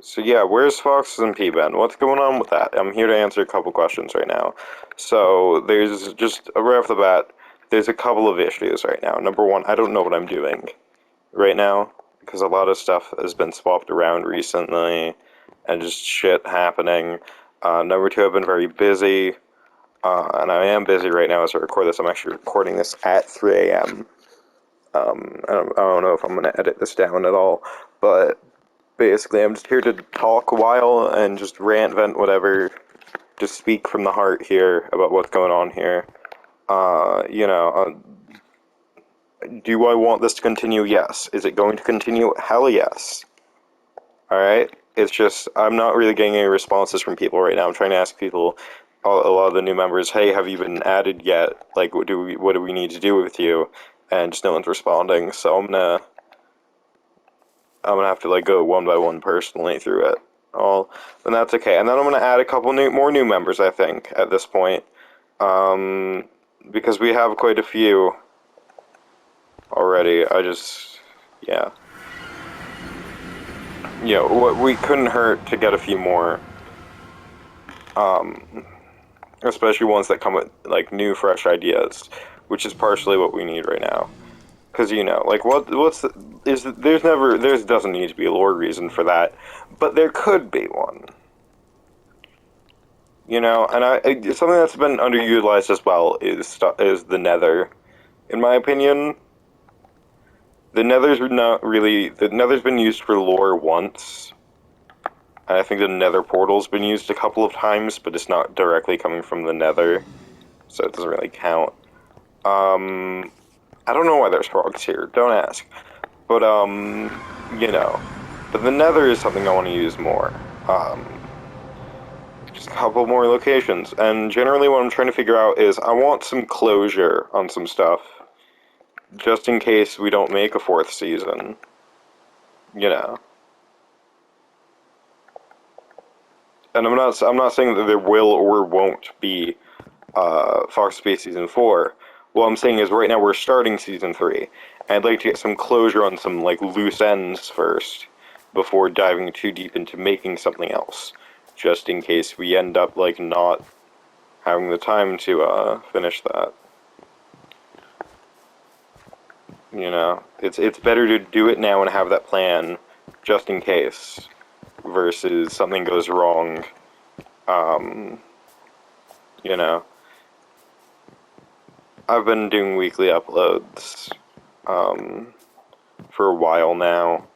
So yeah, where's FoxSMP been? What's going on with that? I'm here to answer a couple questions right now. So there's just right off the bat, there's a couple of issues right now. Number one, I don't know what I'm doing right now because a lot of stuff has been swapped around recently and just shit happening. Number two, I've been very busy, and I am busy right now as I record this. I'm actually recording this at 3 a.m. I don't know if I'm going to edit this down at all, but basically, I'm just here to talk a while and just rant, vent, whatever. Just speak from the heart here about what's going on here. Uh, you know, uh, do I want this to continue? Yes. Is it going to continue? Hell yes. Alright? It's just, I'm not really getting any responses from people right now. I'm trying to ask people, a lot of the new members, hey, have you been added yet? Like, what do we need to do with you? And just no one's responding, so I'm gonna have to like go one by one personally through it all, and that's okay. And then I'm gonna add a couple more new members, I think, at this point, um, because we have quite a few already. Yeah, what we couldn't hurt to get a few more, um, especially ones that come with like new, fresh ideas, which is partially what we need right now. Because like there doesn't need to be a lore reason for that, but there could be one. And something that's been underutilized as well is the Nether. In my opinion, the Nether's been used for lore once, and I think the Nether portal's been used a couple of times, but it's not directly coming from the Nether, so it doesn't really count. Um, I don't know why there's frogs here. Don't ask. But you know, but the Nether is something I want to use more. Um, just a couple more locations. And generally what I'm trying to figure out is I want some closure on some stuff. Just in case we don't make a fourth season. You know. And I'm not saying that there will or won't be FoxSMP Season 4. What I'm saying is right now we're starting Season 3. And I'd like to get some closure on some like loose ends first before diving too deep into making something else. Just in case we end up like not having the time to finish that. It's better to do it now and have that plan just in case versus something goes wrong. Um, you know, I've been doing weekly uploads for a while now.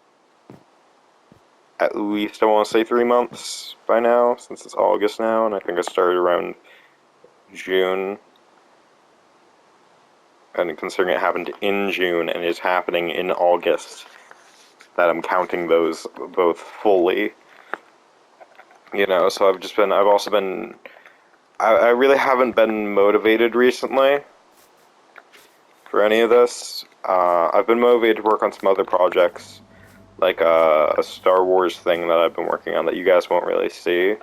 At least I want to say 3 months by now, since it's August now, and I think I started around June. And considering it happened in June and is happening in August, that I'm counting those both fully. So I've also been, I really haven't been motivated recently for any of this. I've been motivated to work on some other projects, like a Star Wars thing that I've been working on that you guys won't really see.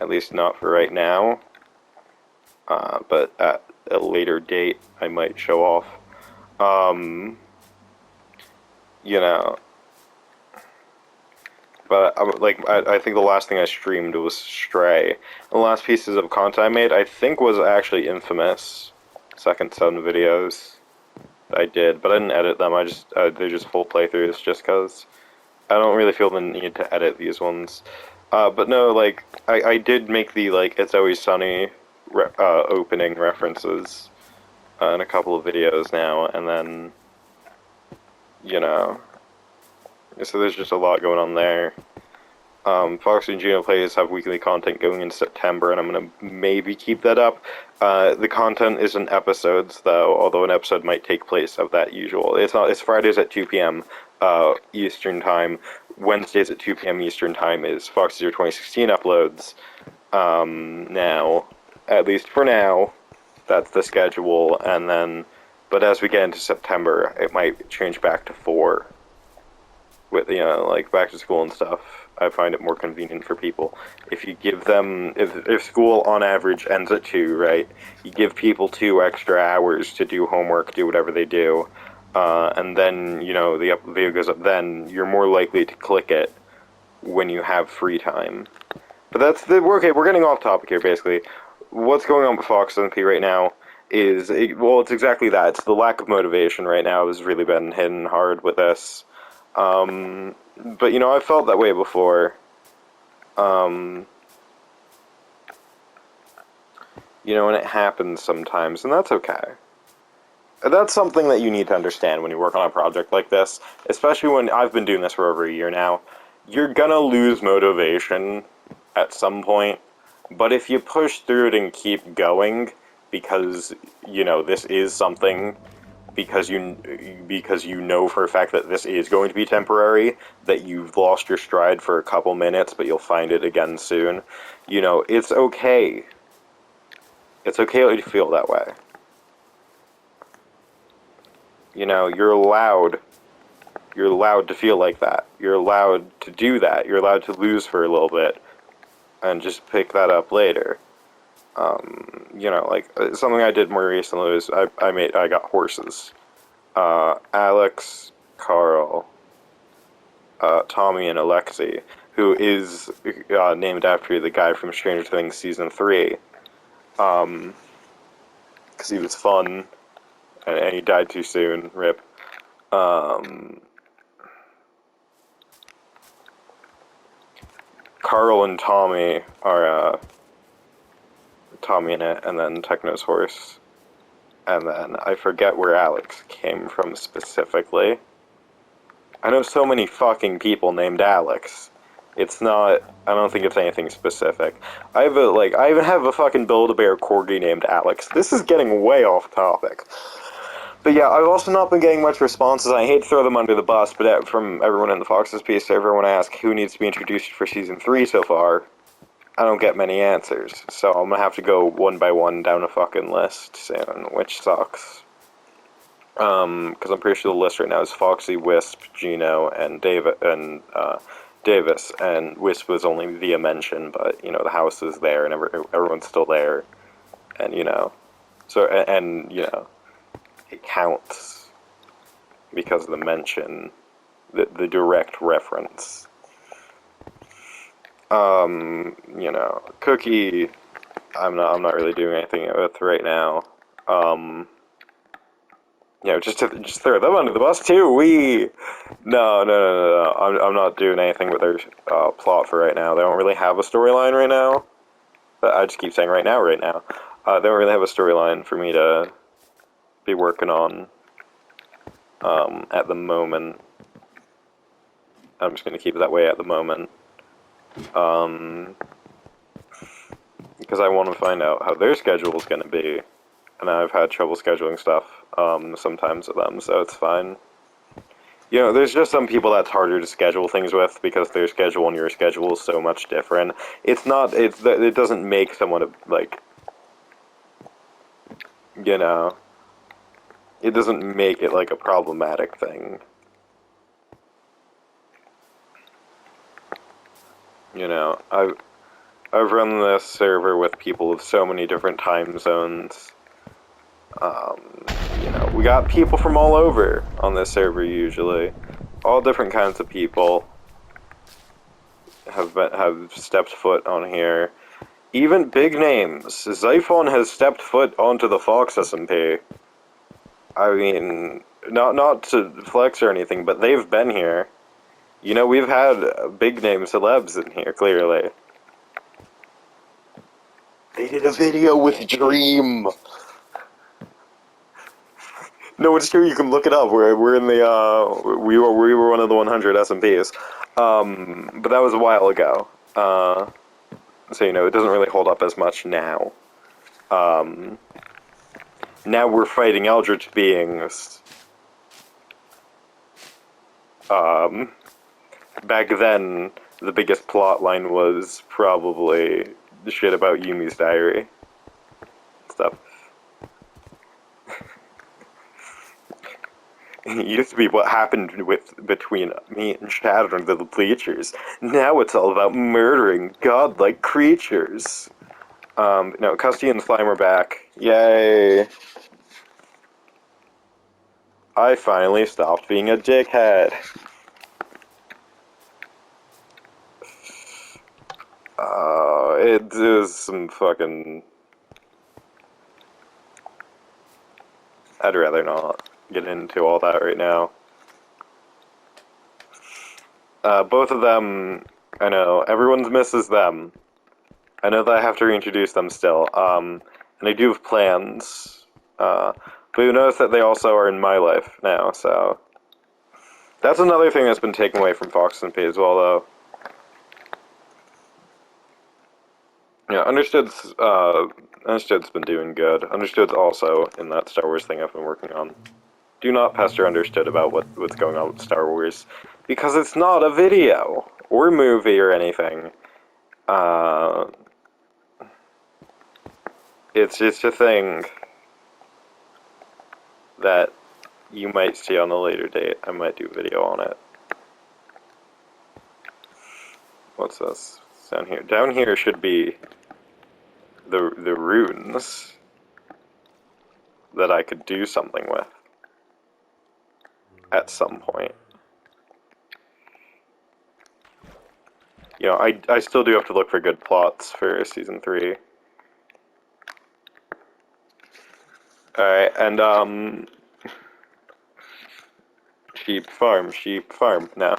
At least not for right now. But at a later date, I might show off. Um, you know, but I think the last thing I streamed was Stray. The last pieces of content I made, I think, was actually Infamous Second Son videos I did, but I didn't edit them. They're just full playthroughs, just because I don't really feel the need to edit these ones. But no, like I did make the It's Always Sunny opening references in a couple of videos now, and then so there's just a lot going on there. Fox and Gino Plays have weekly content going in September, and I'm gonna maybe keep that up. The content isn't episodes, though, although an episode might take place of that usual. It's Fridays at 2 p.m. Eastern Time. Wednesdays at 2 p.m. Eastern Time is Fox Year 2016 uploads. Now, at least for now, that's the schedule, and then, but as we get into September, it might change back to 4. With, like back to school and stuff. I find it more convenient for people. If you give them, if school on average ends at 2, right, you give people 2 extra hours to do homework, do whatever they do, and then, the video goes up then, you're more likely to click it when you have free time. But that's the okay. We're getting off topic here. Basically, what's going on with FoxSMP right now is well, it's exactly that. It's the lack of motivation right now has really been hitting hard with this. But you know, I felt that way before. You know, and it happens sometimes, and that's okay. That's something that you need to understand when you work on a project like this, especially when I've been doing this for over a year now. You're gonna lose motivation at some point, but if you push through it and keep going, because, you know, this is something, because you know for a fact that this is going to be temporary, that you've lost your stride for a couple minutes, but you'll find it again soon, you know, it's okay. It's okay to feel that way. You know, you're allowed to feel like that. You're allowed to do that. You're allowed to lose for a little bit and just pick that up later. You know, like something I did more recently was I got horses. Alex, Carl, Tommy, and Alexei, who is named after the guy from Stranger Things season 3, because he was fun and he died too soon. Rip. Carl and Tommy are Tommy in it, and then Techno's horse. And then I forget where Alex came from specifically. I know so many fucking people named Alex. It's not, I don't think it's anything specific. I even have a fucking Build-A-Bear Corgi named Alex. This is getting way off topic. But yeah, I've also not been getting much responses. I hate to throw them under the bus, but from everyone in the Fox's piece, everyone asks who needs to be introduced for Season 3 so far. I don't get many answers, so I'm gonna have to go one by one down a fucking list soon, which sucks. Because I'm pretty sure the list right now is Foxy, Wisp, Gino, and Davis, and Wisp was only via mention, but, you know, the house is there, and everyone's still there, and, you know, so, and you know, it counts because of the mention, the direct reference. You know, Cookie, I'm not really doing anything with right now. You know, just throw them under the bus too. No. I'm not doing anything with their plot for right now. They don't really have a storyline right now. But I just keep saying right now. They don't really have a storyline for me to be working on at the moment. I'm just gonna keep it that way at the moment. Because I want to find out how their schedule is going to be. And I've had trouble scheduling stuff sometimes with them, so it's fine. You know, there's just some people that's harder to schedule things with because their schedule and your schedule is so much different. It doesn't make someone, like, you know, it doesn't make it, like, a problematic thing. You know, I've run this server with people of so many different time zones. You know, we got people from all over on this server usually. All different kinds of people have stepped foot on here. Even big names. Xiphon has stepped foot onto the FoxSMP. I mean, not to flex or anything, but they've been here. You know, we've had big name celebs in here, clearly. They did a video with Dream! No, it's true, you can look it up. We're in the, we were one of the 100 SMPs. But that was a while ago. So, you know, it doesn't really hold up as much now. Now we're fighting eldritch beings. Back then, the biggest plot line was probably the shit about Yumi's diary. Stuff. It used to be what happened between me and Shadow and the Bleachers. Now it's all about murdering godlike creatures. No, Custy and Slime are back. Yay! I finally stopped being a dickhead. is some fucking... I'd rather not get into all that right now. Both of them, I know, everyone misses them. I know that I have to reintroduce them still, and I do have plans, but you notice that they also are in my life now, so... That's another thing that's been taken away from FoxSMP as well, though. Yeah, Understood's been doing good. Understood's also in that Star Wars thing I've been working on. Do not pester Understood about what's going on with Star Wars, because it's not a video, or movie, or anything. It's just a thing that you might see on a later date. I might do a video on it. What's this? It's down here. Down here should be the runes that I could do something with at some point. You know, I still do have to look for good plots for Season 3. Alright, and, sheep farm, now.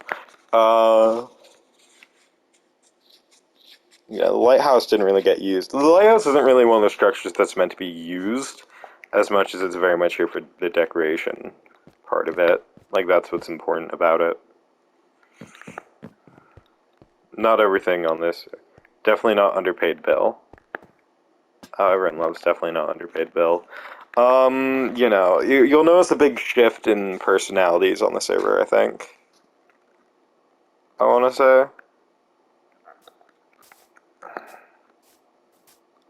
Yeah, the lighthouse didn't really get used. The lighthouse isn't really one of the structures that's meant to be used, as much as it's very much here for the decoration part of it. Like, that's what's important about it. Not everything on this. Definitely not underpaid Bill. Everyone loves definitely not underpaid Bill. You know, you'll notice a big shift in personalities on the server, I think. I want to say.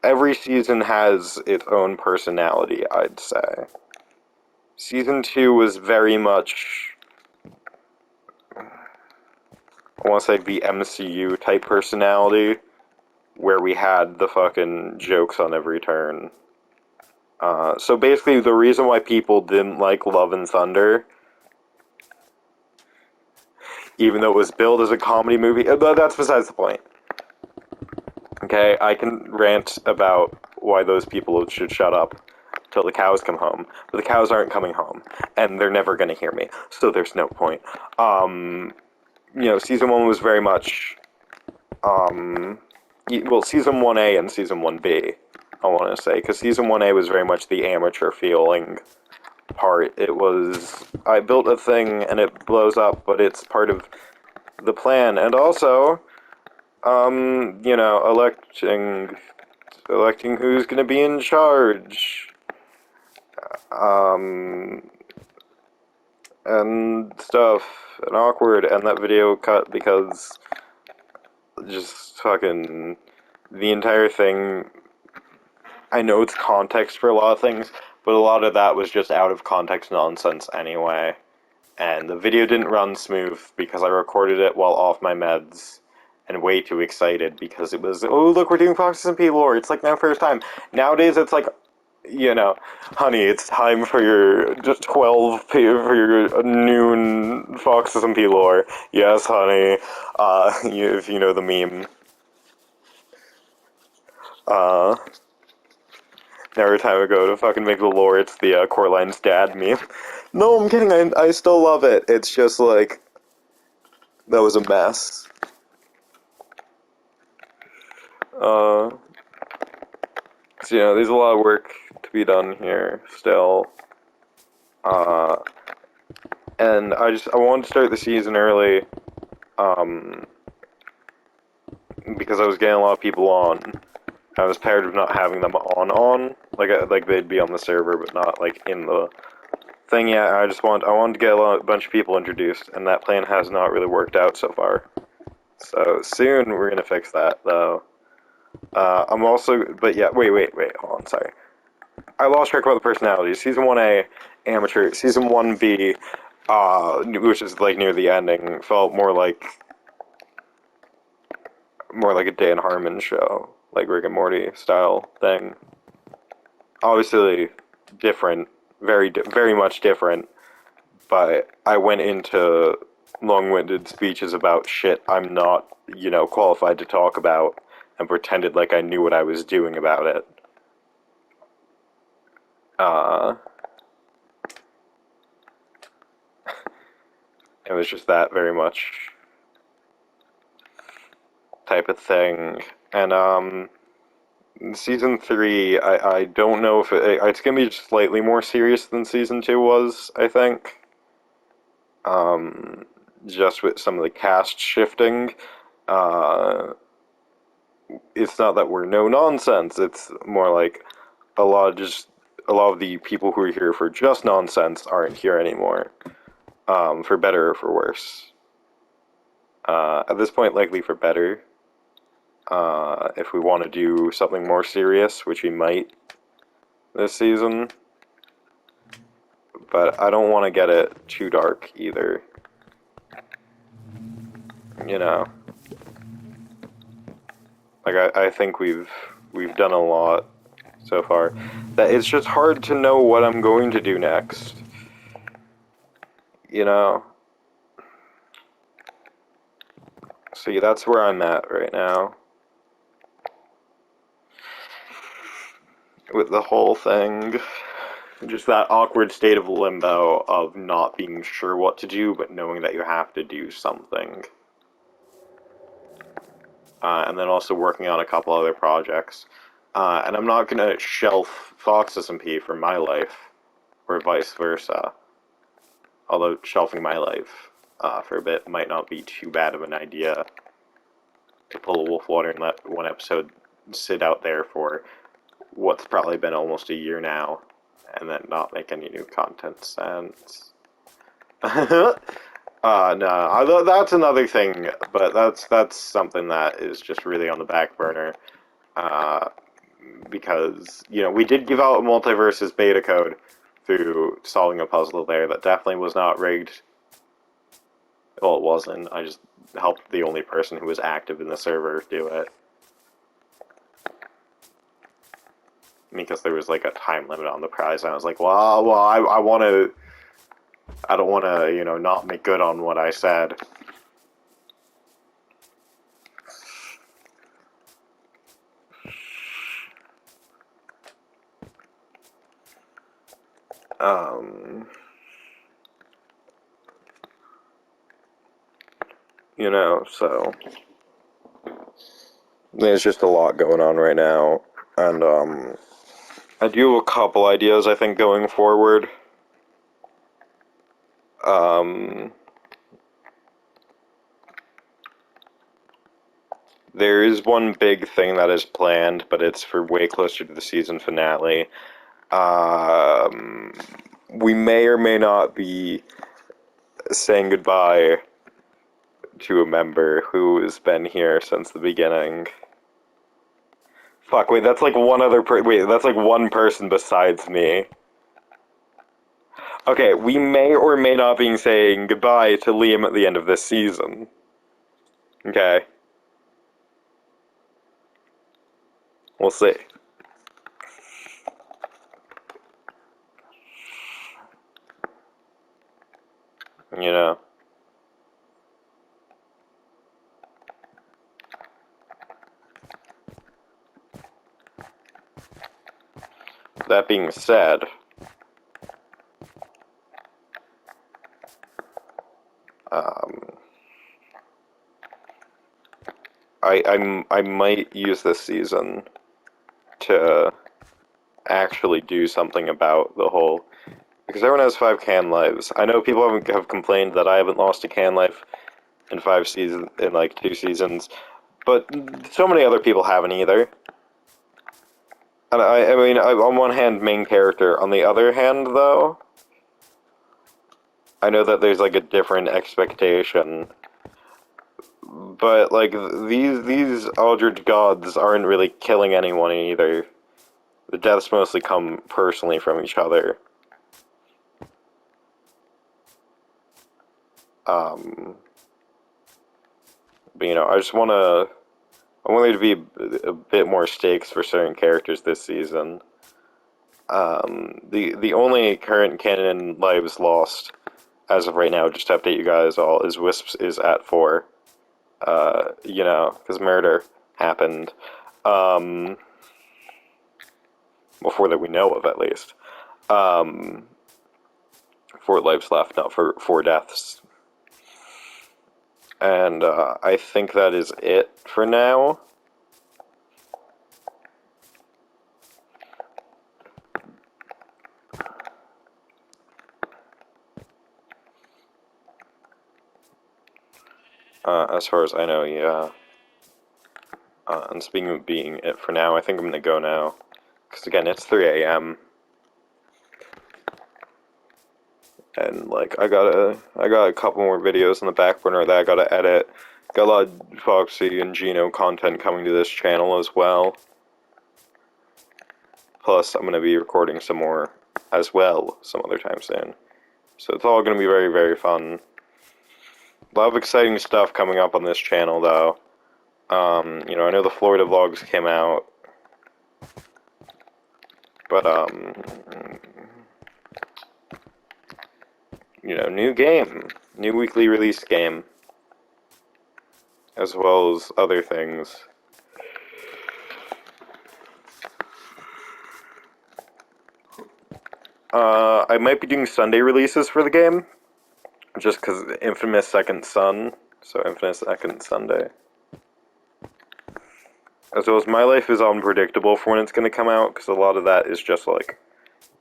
Every season has its own personality, I'd say. Season 2 was very much, I want to say, the MCU type personality, where we had the fucking jokes on every turn. So basically, the reason why people didn't like Love and Thunder, even though it was billed as a comedy movie, that's besides the point. Okay, I can rant about why those people should shut up till the cows come home, but the cows aren't coming home, and they're never gonna hear me, so there's no point. You know, Season 1 was very much, well, Season 1A and Season 1B, I want to say, because Season 1A was very much the amateur feeling part. It was, I built a thing and it blows up, but it's part of the plan, and also, you know, electing who's gonna be in charge, and stuff, and awkward, and that video cut because just fucking the entire thing, I know it's context for a lot of things, but a lot of that was just out of context nonsense anyway, and the video didn't run smooth because I recorded it while off my meds, and way too excited because it was, oh look, we're doing FoxSMP lore, it's like my first time. Nowadays it's like, you know, honey, it's time for your just 12 for your noon FoxSMP lore. Yes, honey. If you know the meme. Every time I go to fucking make the lore, it's the Coraline's dad meme. No, I'm kidding. I still love it. It's just like that was a mess. So, you know, there's a lot of work to be done here still. And I wanted to start the season early, because I was getting a lot of people on. I was tired of not having them on, like they'd be on the server, but not, like, in the thing yet. I wanted to get a bunch of people introduced, and that plan has not really worked out so far. So, soon we're gonna fix that, though. I'm also, but yeah, wait, hold on, sorry. I lost track about the personalities. Season 1A, amateur. Season 1B, which is, like, near the ending, felt more like a Dan Harmon show, like Rick and Morty style thing. Obviously different, very much different, but I went into long-winded speeches about shit I'm not, you know, qualified to talk about, and pretended like I knew what I was doing about it. It was just that very much type of thing. And season 3, I don't know if it's gonna be slightly more serious than season 2 was, I think. Just with some of the cast shifting. It's not that we're no nonsense, it's more like a lot of the people who are here for just nonsense aren't here anymore. For better or for worse. At this point, likely for better. If we want to do something more serious, which we might this season. But I don't want to get it too dark either. You know. Like, I think we've done a lot so far. That it's just hard to know what I'm going to do next. You know? See, that's where I'm at right now. With the whole thing. Just that awkward state of limbo of not being sure what to do, but knowing that you have to do something. And then also working on a couple other projects. And I'm not going to shelf FoxSMP for my life, or vice versa. Although shelving my life for a bit might not be too bad of an idea. To pull a Wolfwater and let one episode sit out there for what's probably been almost a year now, and then not make any new content sense. No, that's another thing, but that's something that is just really on the back burner. Because, you know, we did give out a Multiverses beta code through solving a puzzle there that definitely was not rigged. Well, it wasn't. I just helped the only person who was active in the server do it. Because there was, like, a time limit on the prize, and I was like, well, I want to... I don't want to, you know, not make good on what I said. You know, so... There's just a lot going on right now, and, I do have a couple ideas, I think, going forward. There is one big thing that is planned, but it's for way closer to the season finale. We may or may not be saying goodbye to a member who has been here since the beginning. Fuck, wait, that's like one other wait, that's like one person besides me. Okay, we may or may not be saying goodbye to Liam at the end of this season. Okay. We'll see. You know. That being said, I might use this season to actually do something about the whole, because everyone has 5 can lives. I know people have complained that I haven't lost a can life in 5 seasons, in like 2 seasons, but so many other people haven't either. And I mean, on one hand, main character. On the other hand, though, I know that there's like a different expectation. But like these Eldritch gods aren't really killing anyone either. The deaths mostly come personally from each other. But you know, I want there to be a bit more stakes for certain characters this season. The only current canon lives lost as of right now, just to update you guys all, is Wisps is at 4. You know, because murder. happened. Before that we know of, at least. 4 lives left, not for 4 deaths. And I think that is it for now. As far as I know, yeah. And speaking of being it for now, I think I'm gonna go now. Because again, it's 3 a.m. And like, I got a couple more videos in the back burner that I gotta edit. Got a lot of Foxy and Gino content coming to this channel as well. Plus, I'm gonna be recording some more as well some other time soon. So it's all gonna be very, very fun. A lot of exciting stuff coming up on this channel, though. You know, I know the Florida vlogs came out, but, you know, new game, new weekly release game, as well as other things. I might be doing Sunday releases for the game, just because Infamous Second Son, so Infamous Second Sunday. As well as my life is unpredictable for when it's going to come out, because a lot of that is just, like,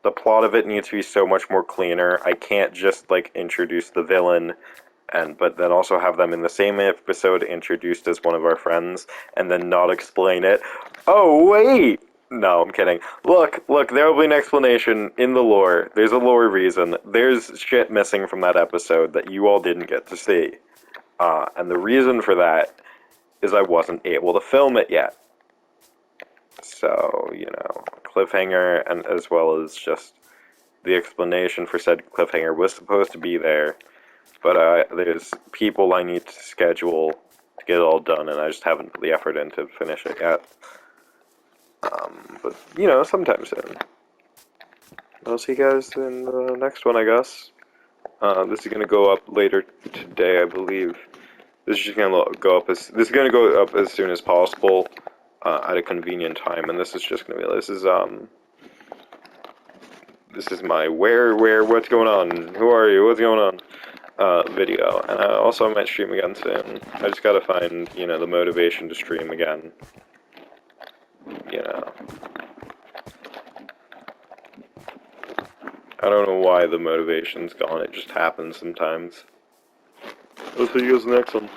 the plot of it needs to be so much more cleaner. I can't just, like, introduce the villain, but then also have them in the same episode introduced as one of our friends, and then not explain it. Oh, wait! No, I'm kidding. Look, there will be an explanation in the lore. There's a lore reason. There's shit missing from that episode that you all didn't get to see. And the reason for that is I wasn't able to film it yet. So, you know, cliffhanger, and as well as just the explanation for said cliffhanger was supposed to be there, but there's people I need to schedule to get it all done, and I just haven't put the effort in to finish it yet. But, you know, sometime soon. I'll see you guys in the next one, I guess. This is gonna go up later today, I believe. This is just gonna go up this is gonna go up as soon as possible, at a convenient time, and this is just gonna be, this is my what's going on, who are you, what's going on, video, and also I might stream again soon. I just gotta find, you know, the motivation to stream again, you know. I don't know why the motivation's gone, it just happens sometimes. I'll see you guys in the next one.